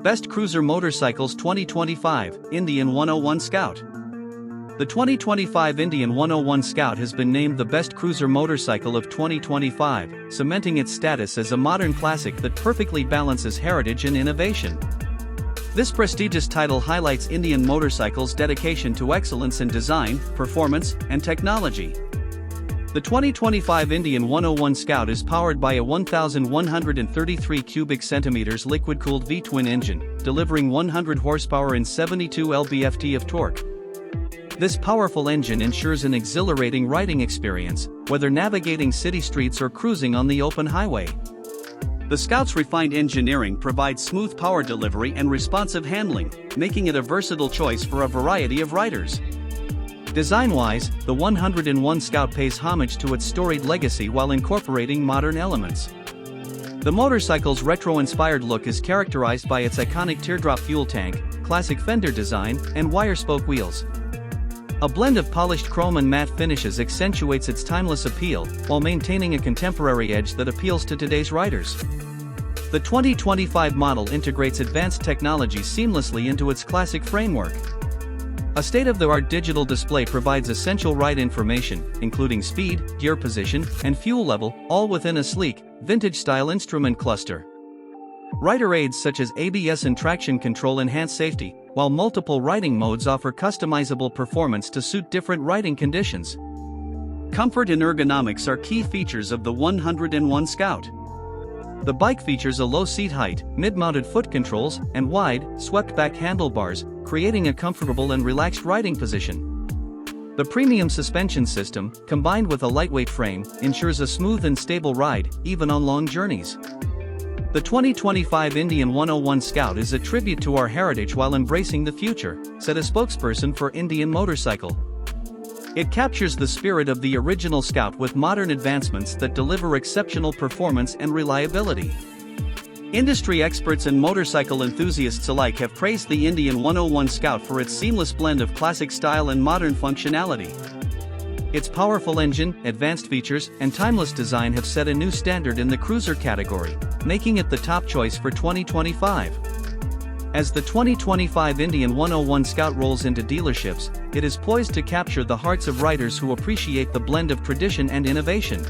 Best Cruiser Motorcycles 2025, Indian 101 Scout. The 2025 Indian 101 Scout has been named the best cruiser motorcycle of 2025, cementing its status as a modern classic that perfectly balances heritage and innovation. This prestigious title highlights Indian Motorcycles' dedication to excellence in design, performance, and technology. The 2025 Indian 101 Scout is powered by a 1,133 cubic centimeters liquid-cooled V-twin engine, delivering 100 horsepower and 72 lb-ft of torque. This powerful engine ensures an exhilarating riding experience, whether navigating city streets or cruising on the open highway. The Scout's refined engineering provides smooth power delivery and responsive handling, making it a versatile choice for a variety of riders. Design-wise, the 101 Scout pays homage to its storied legacy while incorporating modern elements. The motorcycle's retro-inspired look is characterized by its iconic teardrop fuel tank, classic fender design, and wire-spoke wheels. A blend of polished chrome and matte finishes accentuates its timeless appeal, while maintaining a contemporary edge that appeals to today's riders. The 2025 model integrates advanced technology seamlessly into its classic framework. A state-of-the-art digital display provides essential ride information, including speed, gear position, and fuel level, all within a sleek, vintage-style instrument cluster. Rider aids such as ABS and traction control enhance safety, while multiple riding modes offer customizable performance to suit different riding conditions. Comfort and ergonomics are key features of the 101 Scout. The bike features a low seat height, mid-mounted foot controls, and wide, swept-back handlebars, creating a comfortable and relaxed riding position. The premium suspension system, combined with a lightweight frame, ensures a smooth and stable ride, even on long journeys. The 2025 Indian 101 Scout is a tribute to our heritage while embracing the future, said a spokesperson for Indian Motorcycle. It captures the spirit of the original Scout with modern advancements that deliver exceptional performance and reliability. Industry experts and motorcycle enthusiasts alike have praised the Indian 101 Scout for its seamless blend of classic style and modern functionality. Its powerful engine, advanced features, and timeless design have set a new standard in the cruiser category, making it the top choice for 2025. As the 2025 Indian 101 Scout rolls into dealerships, it is poised to capture the hearts of riders who appreciate the blend of tradition and innovation.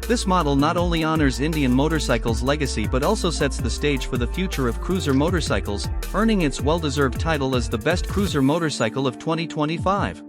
This model not only honors Indian Motorcycle's legacy but also sets the stage for the future of cruiser motorcycles, earning its well-deserved title as the best cruiser motorcycle of 2025.